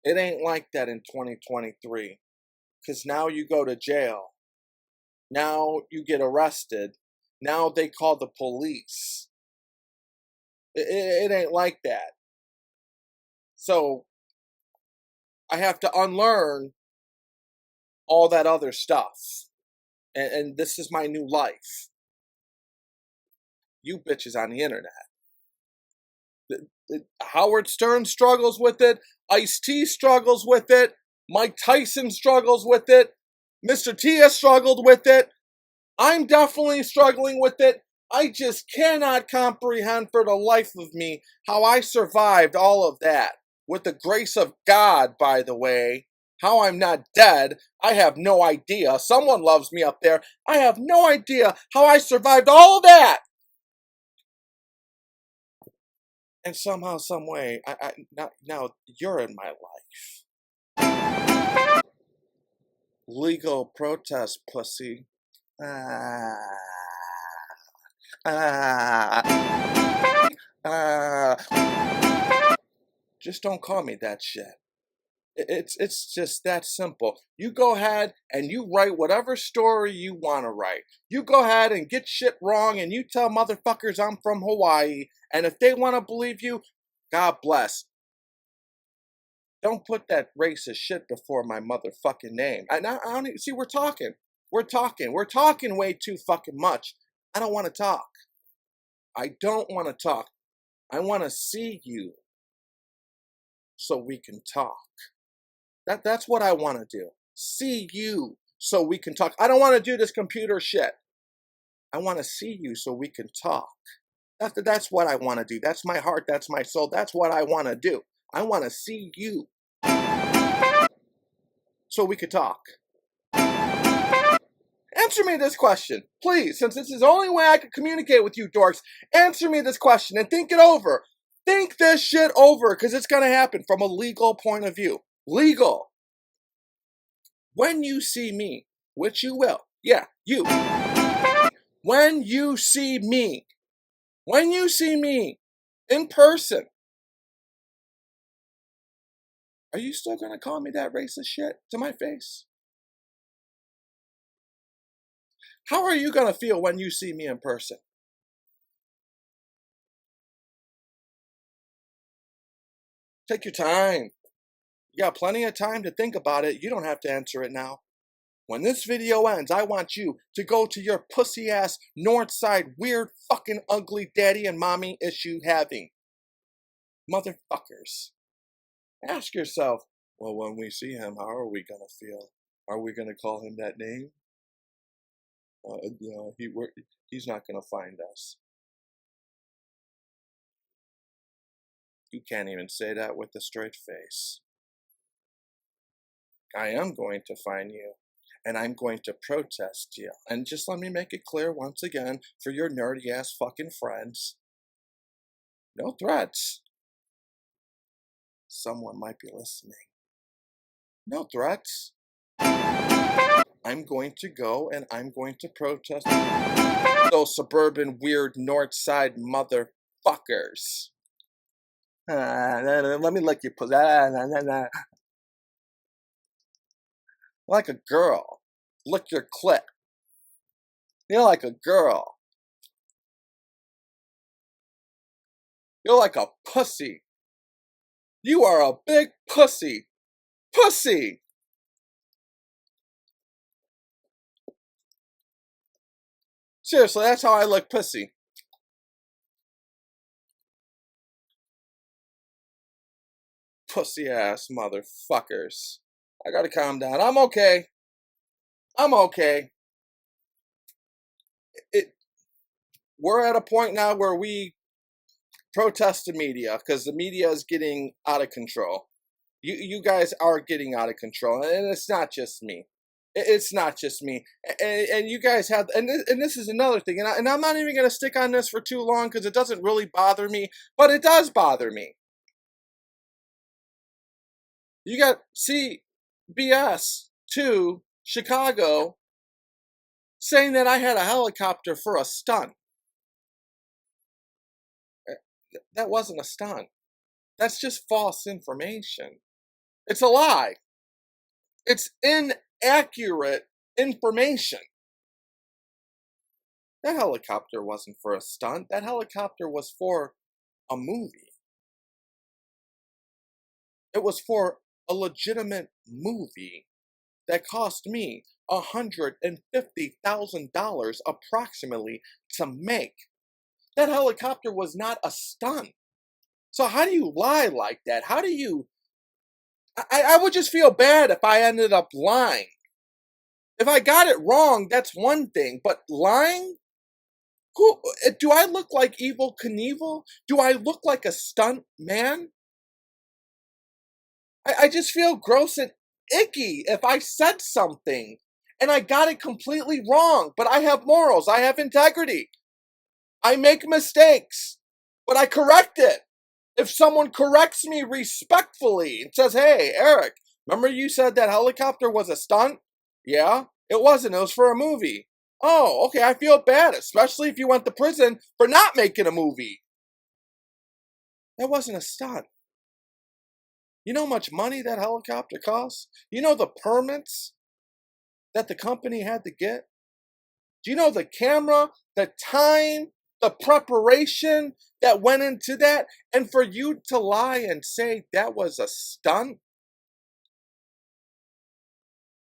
It ain't like that in 2023. Because now you go to jail. Now you get arrested. Now they call the police. It ain't like that. So I have to unlearn all that other stuff. And this is my new life. You bitches on the internet. Howard Stern struggles with it. Ice-T struggles with it. Mike Tyson struggles with it. Mr. T has struggled with it. I'm definitely struggling with it. I just cannot comprehend for the life of me how I survived all of that. With the grace of God, by the way. How I'm not dead, I have no idea. Someone loves me up there. I have no idea how I survived all of that. And somehow, some way, now you're in my life. Legal protest, pussy. Just don't call me that shit. It's just that simple. You go ahead and you write whatever story you want to write. You go ahead and get shit wrong and you tell motherfuckers I'm from Hawaii. And if they want to believe you, God bless. Don't put that racist shit before my motherfucking name. I don't even, see, we're talking way too fucking much. I don't want to talk. I don't want to talk. I want to see you so we can talk. That's what I want to do. See you so we can talk. I don't want to do this computer shit. I want to see you so we can talk. That's what I want to do. That's my heart. That's my soul. That's what I want to do. I want to see you so we could talk. Answer me this question, please, since this is the only way I can communicate with you dorks. Answer me this question and think it over. Think this shit over, because it's going to happen from a legal point of view. Legal. When you see me, which you will, yeah, you. When you see me in person, are you still going to call me that racist shit to my face? How are you going to feel when you see me in person? Take your time. You got plenty of time to think about it. You don't have to answer it now. When this video ends, I want you to go to your pussy-ass Northside weird fucking ugly daddy and mommy issue having motherfuckers. Ask yourself, well, when we see him, how are we going to feel? Are we going to call him that name? He's not going to find us. You can't even say that with a straight face. I am going to find you, and I'm going to protest you. And just let me make it clear once again for your nerdy-ass fucking friends. No threats. Someone might be listening. No threats. I'm going to go and I'm going to protest those suburban weird north side motherfuckers. Let me lick your pussy. Like a girl. Lick your clit. You're like a girl. You're like a pussy. You are a big pussy. Pussy! Seriously, that's how I look pussy. Pussy ass motherfuckers. I gotta calm down. I'm okay. We're at a point now where we protest the media because the media is getting out of control. You guys are getting out of control, and it's not just me. It's not just me. And you guys have, and this is another thing, and I'm not even going to stick on this for too long because it doesn't really bother me, but it does bother me. You got CBS 2 Chicago saying that I had a helicopter for a stunt. That wasn't a stunt. That's just false information. It's a lie. It's inaccurate information. That helicopter wasn't for a stunt. That helicopter was for a movie. It was for a legitimate movie that cost me $150,000 approximately to make. That helicopter was not a stunt. So how do you lie like that? How do you... I would just feel bad if I ended up lying. If I got it wrong, that's one thing. But lying? Do I look like Evel Knievel? Do I look like a stunt man? I just feel gross and icky if I said something and I got it completely wrong. But I have morals. I have integrity. I make mistakes, but I correct it. If someone corrects me respectfully and says, hey, Eric, remember you said that helicopter was a stunt? Yeah, it wasn't. It was for a movie. Oh, okay, I feel bad, especially if you went to prison for not making a movie. That wasn't a stunt. You know how much money that helicopter costs? You know the permits that the company had to get? Do you know the camera, the time, the preparation that went into that? And for you to lie and say that was a stunt?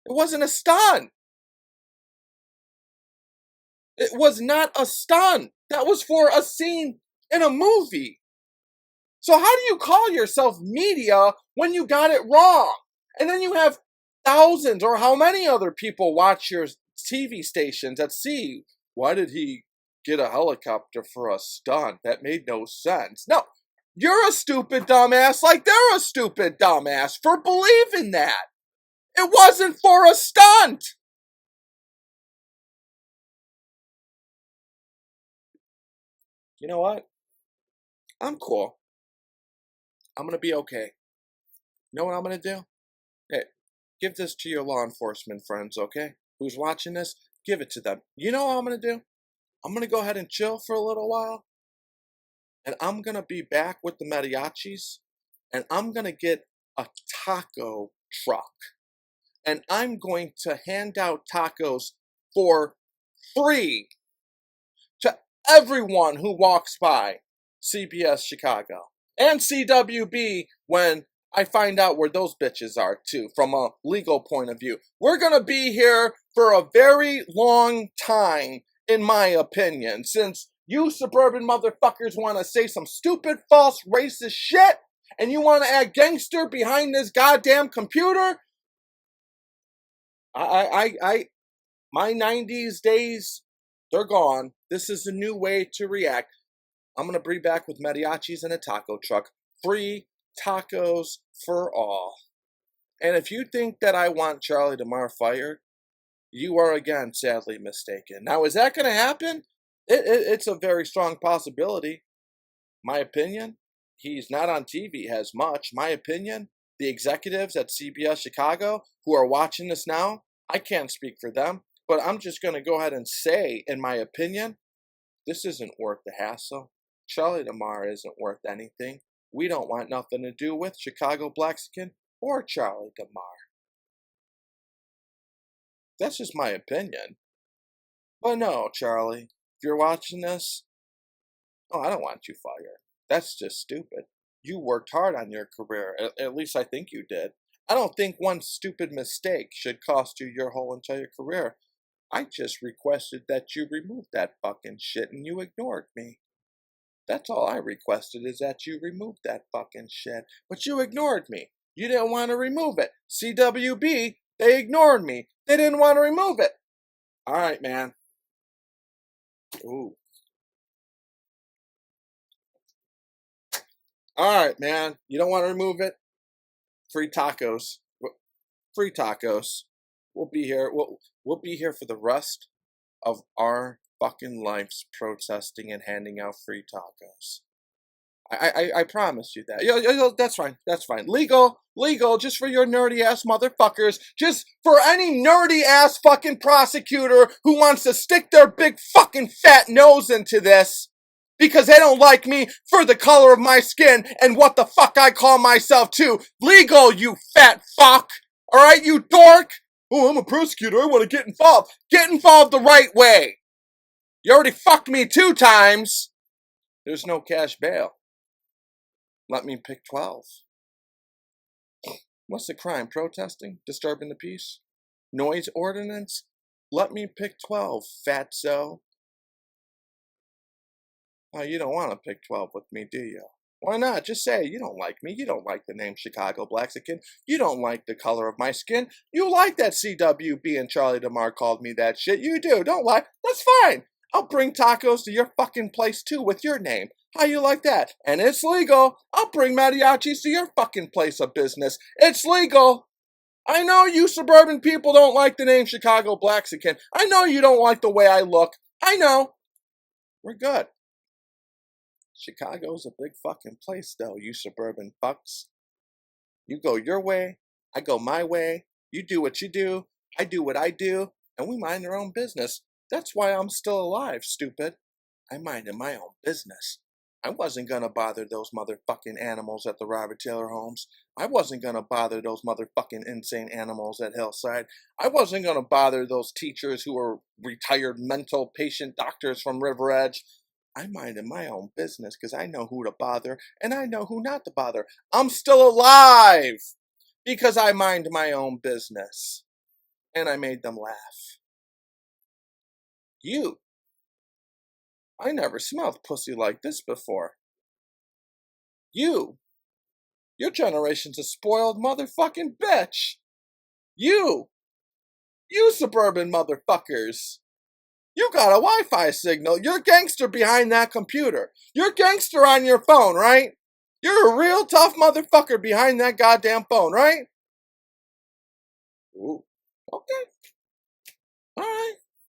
It wasn't a stunt. It was not a stunt. That was for a scene in a movie. So how do you call yourself media when you got it wrong? And then you have thousands or how many other people watch your TV stations that see, why did he get a helicopter for a stunt? That made no sense. No, you're a stupid dumbass like they're a stupid dumbass for believing that. It wasn't for a stunt. You know what? I'm cool. I'm going to be okay. You know what I'm going to do? Hey, give this to your law enforcement friends, okay? Who's watching this? Give it to them. You know what I'm going to do? I'm going to go ahead and chill for a little while. And I'm going to be back with the mariachis. And I'm going to get a taco truck. And I'm going to hand out tacos for free to everyone who walks by CBS Chicago. And CWB when I find out where those bitches are too, from a legal point of view. We're going to be here for a very long time, in my opinion, since you suburban motherfuckers want to say some stupid, false, racist shit, and you want to act gangster behind this goddamn computer. My 90s days, they're gone. This is a new way to react. I'm going to be back with mariachis and a taco truck. Free tacos for all. And if you think that I want Charlie DeMar fired, you are again sadly mistaken. Now, is that going to happen? It's a very strong possibility. My opinion, he's not on TV as much. My opinion, the executives at CBS Chicago who are watching this now, I can't speak for them, but I'm just going to go ahead and say, in my opinion, this isn't worth the hassle. Charlie DeMar isn't worth anything. We don't want nothing to do with Chicago Blaxican or Charlie DeMar. That's just my opinion. But no, Charlie, if you're watching this, oh, I don't want you fired. That's just stupid. You worked hard on your career. At least I think you did. I don't think one stupid mistake should cost you your whole entire career. I just requested that you remove that fucking shit and you ignored me. That's all I requested, is that you remove that fucking shit. But you ignored me. You didn't want to remove it. CWB, they ignored me. They didn't want to remove it. All right, man. Ooh. All right, man. You don't want to remove it? Free tacos. Free tacos. We'll be here. We'll be here for the rest of our fucking lives protesting and handing out free tacos. I promise you that. Yo, that's fine. That's fine. Legal, just for your nerdy ass motherfuckers. Just for any nerdy ass fucking prosecutor who wants to stick their big fucking fat nose into this because they don't like me for the color of my skin and what the fuck I call myself too. Legal, you fat fuck. Alright, you dork. Oh, I'm a prosecutor. I want to get involved. Get involved the right way. You already fucked me 2 times. There's no cash bail. Let me pick 12. What's the crime? Protesting? Disturbing the peace? Noise ordinance? Let me pick 12, fatso. Oh, you don't want to pick 12 with me, do you? Why not? Just say you don't like me. You don't like the name Chicago Blaxican. You don't like the color of my skin. You like that CWB and Charlie DeMar called me that shit. You do. Don't lie. That's fine. I'll bring tacos to your fucking place too with your name. How you like that? And it's legal. I'll bring mariachis to your fucking place of business. It's legal. I know you suburban people don't like the name Chicago Blaxican. I know you don't like the way I look. I know. We're good. Chicago's a big fucking place, though, you suburban fucks. You go your way, I go my way, you do what you do, I do what I do, and we mind our own business. That's why I'm still alive, stupid. I minded my own business. I wasn't gonna bother those motherfucking animals at the Robert Taylor homes. I wasn't gonna bother those motherfucking insane animals at Hillside. I wasn't gonna bother those teachers who are retired mental patient doctors from River Edge. I minded my own business because I know who to bother and I know who not to bother. I'm still alive because I mind my own business. And I made them laugh. You. I never smelled pussy like this before. You. Your generation's a spoiled motherfucking bitch. You. You suburban motherfuckers. You got a Wi-Fi signal. You're gangster behind that computer. You're gangster on your phone, right? You're a real tough motherfucker behind that goddamn phone, right? Ooh. Okay. All right.